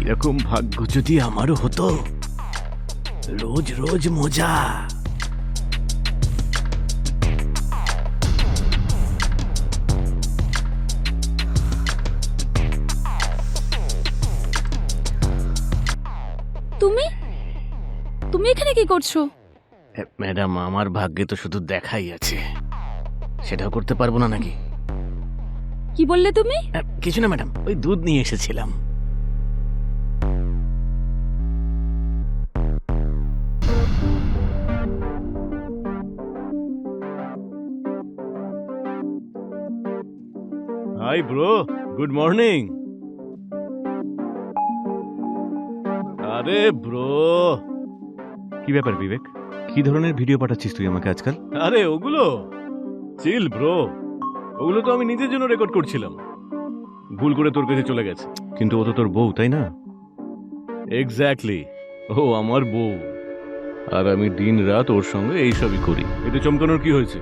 এরকম ভাগ্য যদি আমারও হতো, রোজ রোজ মজা। তুমি তুমি এখানে কি করছো? ম্যাডাম, আমার ভাগ্যে তো শুধু দেখাই আছে, সেটাও করতে পারবো না নাকি? কি বললে তুমি? কিছু না ম্যাডাম, ওই দুধ নিয়ে এসেছিলাম। Hi bro, good morning. আরে ব্রো, কি ব্যাপার বিবেক, কি ধরনের ভিডিও পাঠাচ্ছিস তুই আমাকে আজকাল? আরে ওগুলো চিল ব্রো, ওগুলো তো আমি নিজের জন্য রেকর্ড করছিলাম, ভুল করে তোর কাছে চলে গেছে। কিন্তু ও তো তোর বউ, তাই না? এক্স্যাক্টলি, ও আমার বউ, আর আমি দিন রাত ওর সঙ্গে এইসবই করি। এতে চমকানোর কি হয়েছে?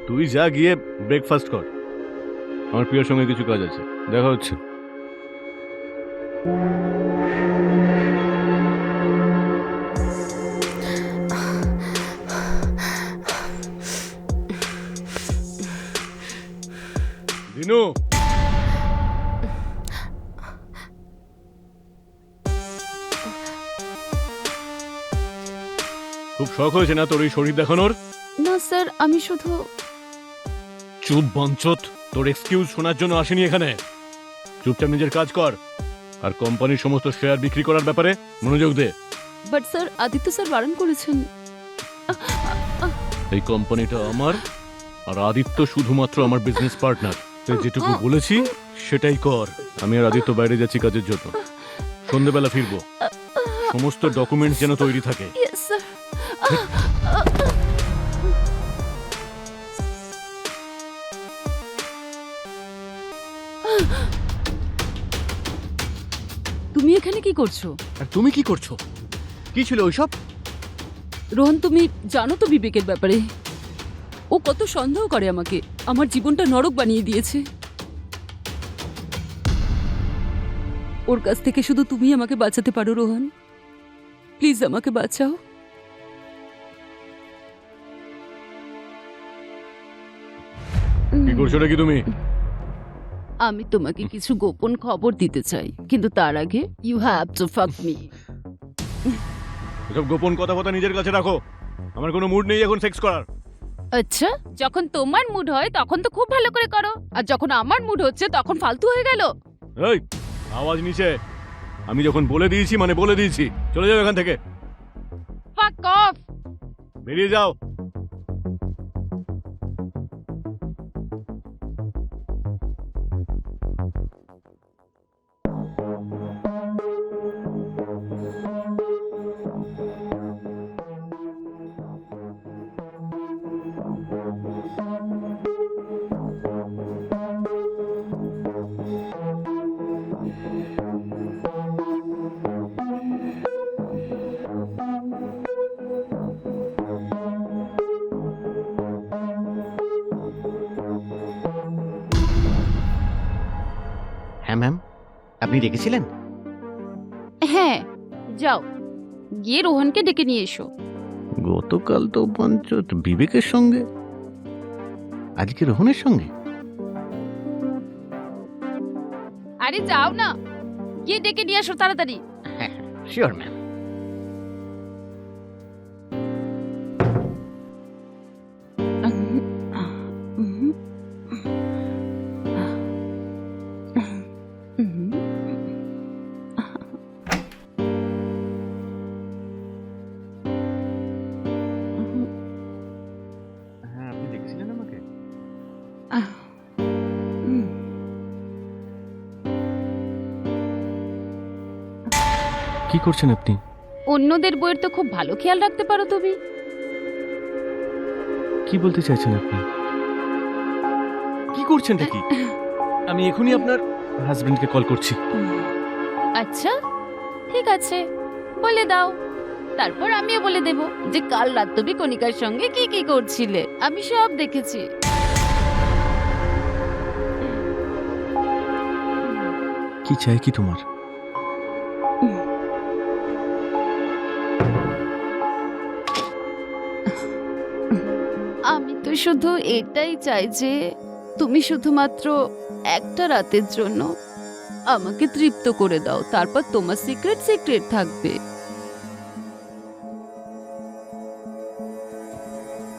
তুই যা গিয়ে ব্রেকফাস্ট কর, আমার প্রিয়র সঙ্গে কিছু কাজ আছে, দেখা হচ্ছে। দিনু, খুব শখ হয়েছে না তোর এই শরীর দেখানোর? না স্যার, আমি শুধু চুপ বঞ্চত, তোর এক্সকিউজ শোনার জন্য আসেনি এখানে। চুপচাপ নিজের কাজ কর, আর কোম্পানির সমস্ত শেয়ার বিক্রি করার ব্যাপারে মনোযোগ দে। বাট স্যার, আদিত্য স্যার বারণ করেছেন। এই কোম্পানিটা আমার, আর আদিত্য শুধুমাত্র আমার বিজনেস পার্টনার। তুই যেটুকু বলেছি সেটাই কর। আমি আর আদিত্য বাইরে যাচ্ছি কাজের জন্য, সন্ধ্যেবেলা ফিরবো। সমস্ত ডকুমেন্টস যেন তৈরি থাকে। Yes sir. তুমি এখানে কি করছো? আর তুমি কি করছো? কি ছিল ওইসব? রোহন, তুমি জানো তো বিবেকের ব্যাপারে? ও কত সন্দেহ করে আমাকে, আমার জীবনটা নরক বানিয়ে দিয়েছে। ওর কাছ থেকে শুধু তুমি আমাকে বাঁচাতে পারো রোহন, প্লিজ আমাকে বাঁচাও। কি করছো নাকি তুমি? আমি তোমাকে কিছু গোপন খবর দিতে চাই, কিন্তু তার আগে ইউ হ্যাভ টু ফাক মি। এসব গোপন কথা নিজের কাছে রাখো, আমার কোনো মুড নেই এখন সেক্স করার। আচ্ছা, যখন তোমার মুড হয় তখন তো খুব ভালো করে করো, আর যখন আমার মুড হচ্ছে তখন ফালতু হয়ে গেল। এই, আওয়াজ নিচে। আমি যখন বলে দিয়েছি মানে বলে দিয়েছি, চলে যাও এখান থেকে। ফাক অফ। বেরিয়ে যাও। হ্যাঁ ম্যাম, আপনি ডেকেছিলেন? হ্যাঁ, যাও গিয়ে রোহনকে ডেকে নিয়ে এসো। গতকাল তো পঞ্চত বিবেকের সঙ্গে, আজকে রোহনের সঙ্গে। আরে যাও না, গিয়ে ডেকে নিয়ে এসো তাড়াতাড়ি। হ্যাঁ, শিওর ম্যাম। হ্যাঁ, আপনি ডেকেছিলেন আমাকে? কি করছেন আপনি? অন্যদের বইয়ের তো খুব ভালো খেয়াল রাখতে পারো তুমি। কি বলতে চাইছেন আপনি? কি করছেনটা কি? আমি এখনই আপনার হাজবেন্ডকে কল করছি। আচ্ছা ঠিক আছে, বলে দাও, তারপর আমিও বলে দেব যে কাল রাত তুমি কণিকার সঙ্গে কি কি করছিলে, আমি সব দেখেছি। কি চাই কি তোমার? আমি শুধু এটাই চাই যে তুমি শুধুমাত্র একটা রাতের জন্য আমাকে তৃপ্ত করে দাও, তারপর তোমার সিক্রেট সিক্রেট থাকবে।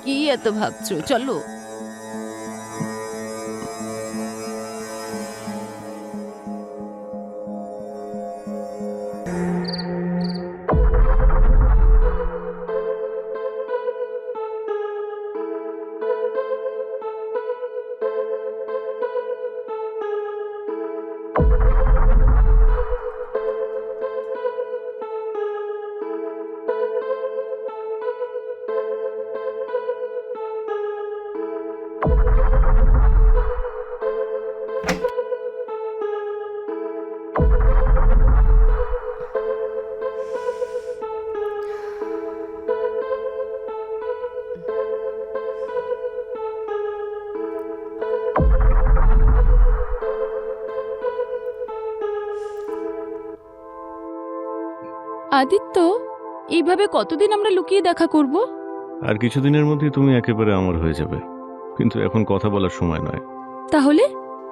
কি এত ভাবছো, চলো। আদিত্য, এইভাবে কতদিন আমরা লুকিয়ে দেখা করব? আর কিছুদিনের মধ্যেই তুমি একেবারে আমার হয়ে যাবে, কিন্তু এখন কথা বলার সময় নয়। তাহলে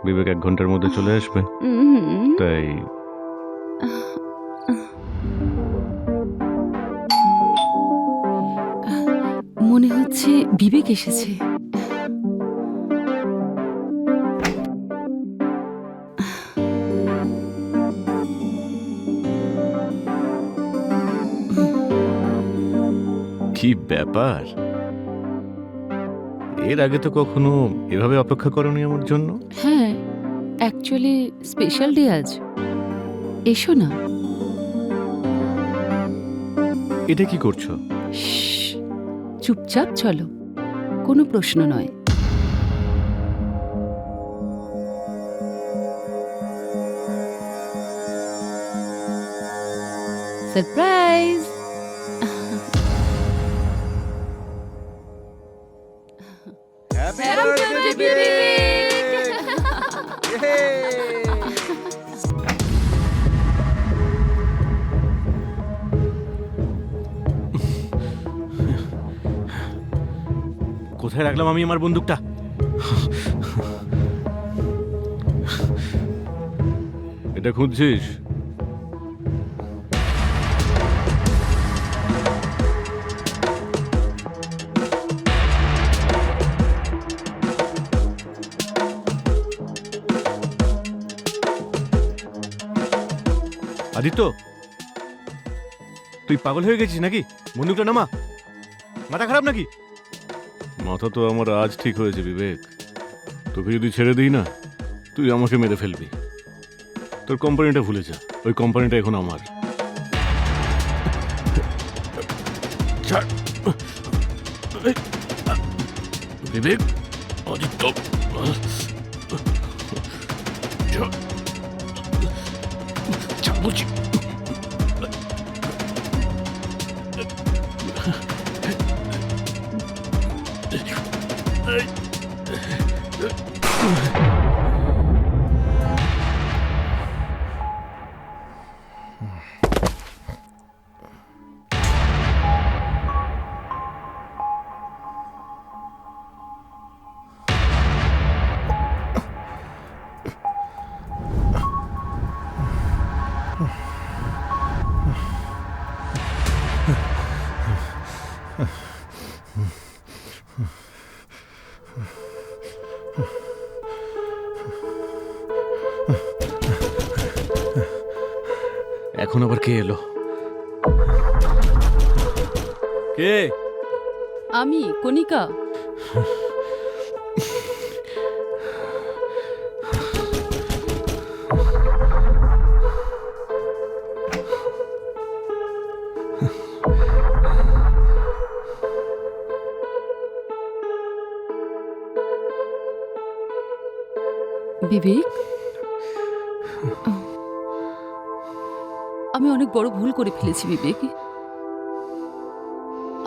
বিবেক 1 ঘন্টার মধ্যে চলে আসবে, তাই মনে হচ্ছে বিবেক এসেছে। কি ব্যাপার, এর আগে তো কখনো এভাবে অপেক্ষা করনি আমার জন্য? হ্যাঁ, অ্যাকচুয়ালি স্পেশাল ডে আজ। এসো না। এটা কি করছো? শ্শ্, চুপচাপ চলো, কোনো প্রশ্ন নয়। সারপ্রাইজ! হ্যাপি বার্থডে বিবেক! কোথায় রাখলাম আমি আমার বন্দুকটা? এটা খুঁজছিস? আদিত্য, তুই পাগল হয়ে গেছিস নাকি? বন্দুকটা নামা। মাথা খারাপ নাকি? মাথা তো আমার আজ ঠিক হয়েছে বিবেক। তোকে যদি ছেড়ে দিই না, তুই আমাকে মেরে ফেলবি। তোর কোম্পানিটা ভুলে যা, ওই কোম্পানিটা এখন আমার। ছাড়। বিবেক, আদিত্য, ছাড় বলছি। এখন আবার কে এলো? কে? আমি কণিকা। বিবেক, আমি অনেক বড় ভুল করে ফেলেছি বিবেক।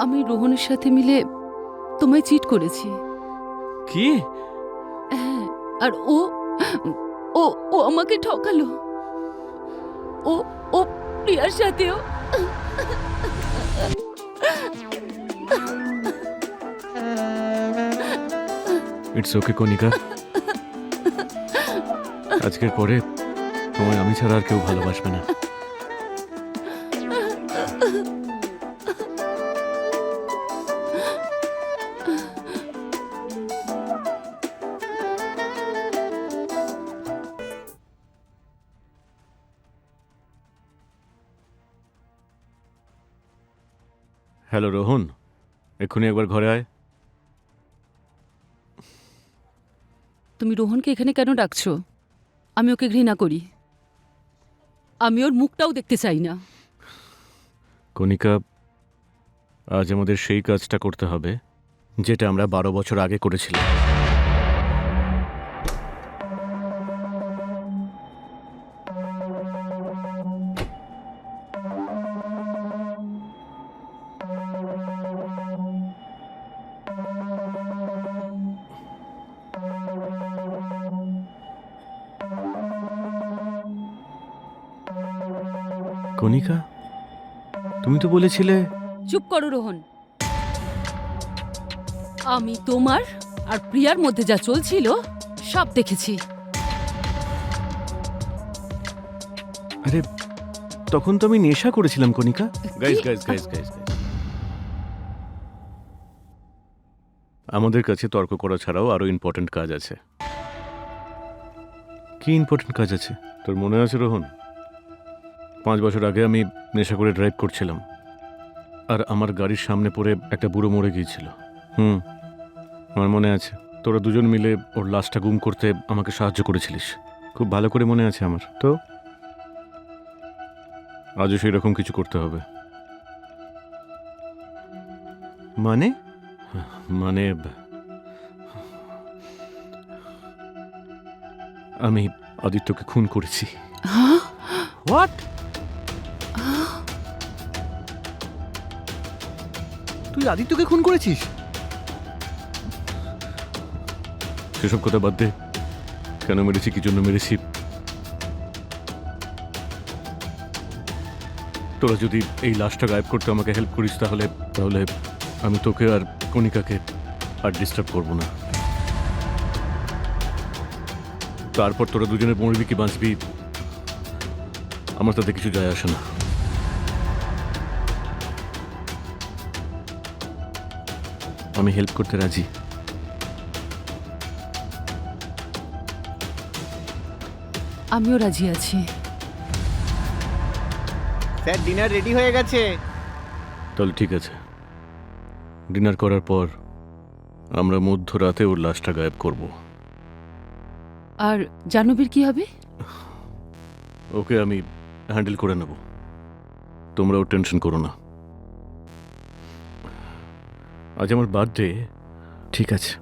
আমি রোহনের সাথে মিলে তোমায় চিট করেছি। কি? হ্যাঁ, আর ও ও ও আমাকে ঠকালো। ও ও প্রিয়ার সাথেও। ইটস ওকে কণিকা, আজকের পরে তোমায় আমি ছাড়া আর কেউ ভালোবাসবে না। হ্যালো রোহন, এক্ষুনি একবার ঘরে আয়। তুমি রোহনকে এখানে কেন ডাকছো? আমি ওকে ঘৃণা করি, আমি ওর মুখটাও দেখতে চাই না। কণিকা, আজ আমাদের সেই কাজটা করতে হবে যেটা আমরা 12 বছর আগে করেছিলাম। কণিকা, তুমি তো বলেছিলে। চুপ করো রোহন। আমি তোমার আর প্রিয়ার মধ্যে যা চলছিল সব দেখেছি। আরে তখন তো আমি নেশা করেছিলাম কণিকা। গাইস কি? গাইস গাইস গাইস আমাদের কাছে তর্ক করা ছাড়াও আরো ইম্পর্টেন্ট কাজ আছে। কি ইম্পর্টেন্ট কাজ আছে তোর মনে আছে রোহন? 5 বছর আগে আমি নেশা করে ড্রাইভ করছিলাম, আর আমার গাড়ির সামনে পড়ে একটা বুড়ো মরে গিয়েছিল। আমার মনে আছে, তোরা দুজন মিলে ওর লাশটা গুম করতে আমাকে সাহায্য করেছিলিস। খুব ভালো করে মনে আছে আমার। তো আজও সেই রকম কিছু করতে হবে। মানে মানে আমি আদিত্যকে খুন করেছি। হ্যাঁ? হোয়াট? তুই আদিত্যকে খুন করেছিস? সেসব কথা বাদ দে। কেন মেরেছি, কি জন্য মেরেছি? তোরা যদি এই লাশটা গায়েব করতে আমাকে হেল্প করিস তাহলে তাহলে আমি তোকে আর কণিকাকে আর ডিস্টার্ব করব না। তারপর তোরা দুজনে মরবি কি বাঁচবি আমার তাতে কিছু যায় আসে না। আমি হেল্প করতে রাজি। আমিও রাজি আছি। স্যার ডিনার রেডি হয়ে গেছে। তাহলে ঠিক আছে, ডিনার করার পর আমরা মধ্যরাতে ওর লাশটা গায়েব করব। আর জাহ্নবীর কি হবে? ওকে আমি হ্যান্ডেল করে নেব, তোমরাও টেনশন করো না। আজ আমার বার্থডে। ঠিক আছে।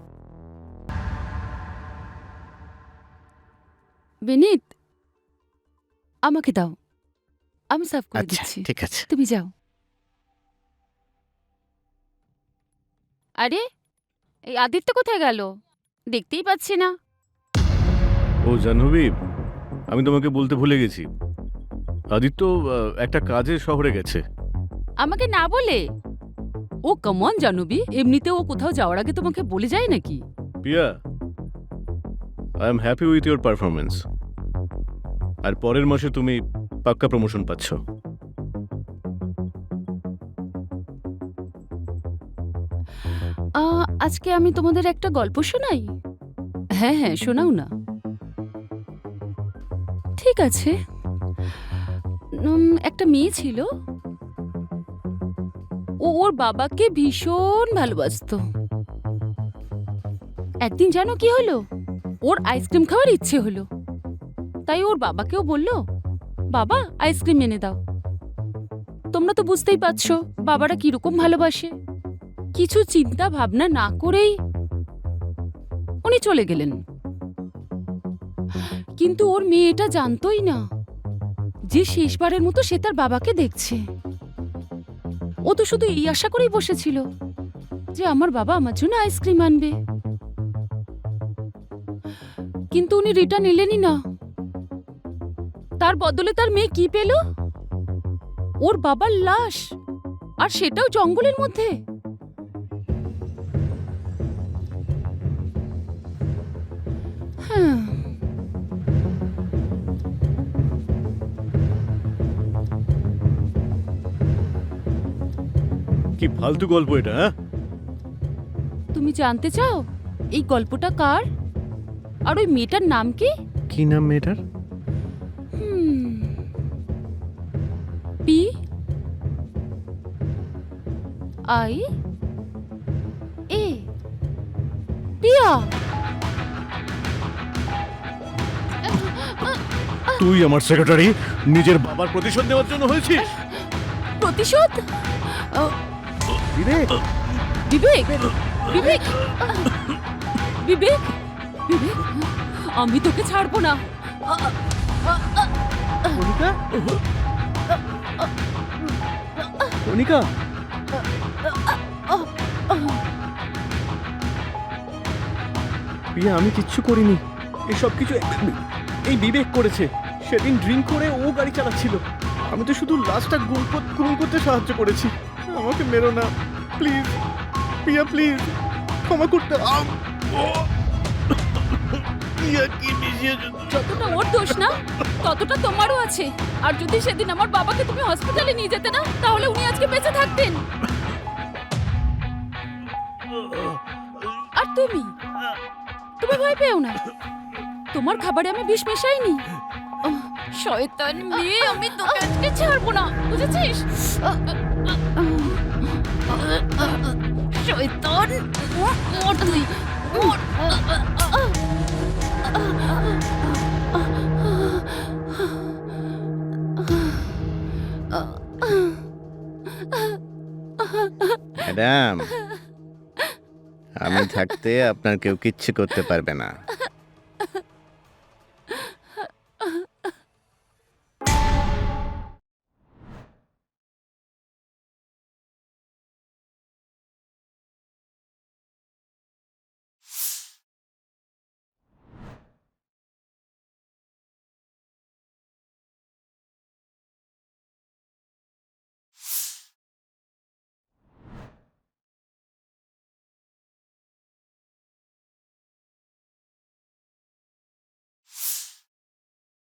বেনিত, আমাকে দাও, আমি সার্ভ করে আচ্ছা দিচ্ছি। ঠিক আছে। তুমি যাও। আরে এই আদিত্য কোথায় গেল? দেখতেই পাচ্ছি না। ও জাহ্নবী, আমি তোমাকে বলতে ভুলে গেছি, আদিত্য একটা কাজে শহরে গেছে। আমাকে না বলে? ও কমন জাহ্নবী, এমনিতে ও কোথাও যাওয়ার আগে তোমাকে বলে যায় নাকি? Piya, I am happy with your performance. আর পরের মাসে তুমি পাক্কা প্রমোশন পাচ্ছ। আজকে আমি তোমাদের একটা গল্প শোনাই? হ্যাঁ হ্যাঁ, শোনাও না। ঠিক আছে। একটা মেয়ে ছিল, ও ওর বাবাকে ভীষণ ভালোবাসতো। একদিন জানো কি হলো? ওর আইসক্রিম খাওয়ার ইচ্ছে হলো, তাই ওর বাবাকেও বলল, বাবা আইসক্রিম এনে দাও। তোমরা তো বুঝতেই পারছো বাবারা কিরকম ভালোবাসে। কিছু চিন্তা ভাবনা না করেই উনি চলে গেলেন। কিন্তু ওর মেয়েটা জানতোই না যে শেষবারের মতো সে তার বাবাকে দেখছে। ও তো শুধু এই আশা করেই বসেছিল যে আমার বাবা আমার জন্য আইসক্রিম আনবে। কিন্তু উনি রিটার্ন এলেনই না। তার বদলে তার মেয়ে কি পেল? ওর বাবার লাশ, আর সেটাও জঙ্গলের মধ্যে। হ্যাঁ, কি ফালতু গল্প এটা, হ্যাঁ? তুমি জানতে চাও এই গল্পটা কার? আর ওই মেয়েটার নাম কি? কি নাম মেয়েটার? পি আই এ পিয়া। তুই আমার সেক্রেটারি নিজের বাবার প্রতিশোধ নেওয়ার জন্য হয়েছিস? প্রতিশোধ? বিবেক, বিবেক, বিবেক, বিবেক, বিবেক, আমি তোকে ছাড়বো না। কণিকা, কণিকা, প্রিয়া, আমি কিচ্ছু করিনি। এসব কিছু এই বিবেক করেছে। সেদিন ড্রিঙ্ক করে ও গাড়ি চালাচ্ছিল। আমি তো শুধু লাশটা গুম করতে সাহায্য করেছি। আমাকে মেরো না প্লিজ, প্রিয়া প্লিজ, ক্ষমা করতে। যতটা ওর দোষ না ততটা তোমারও আছে। আর যদি সেদিন আমার বাবাকে তুমি হসপিটালে নিয়ে যেতে না, তাহলে উনি আজকে বেঁচে থাকতেন। আর তুমি ভয় পেও না, তোমার খাবারে আমি বিষ মেশাইনি। শয়তান মেয়ে, আমি তোকে আজকে ছাড়বো না, বুঝেছিস? শয়তান, মর তুই, মর। ম্যাডাম, আমি থাকতে আপনার কেউ কিচ্ছু করতে পারবে না।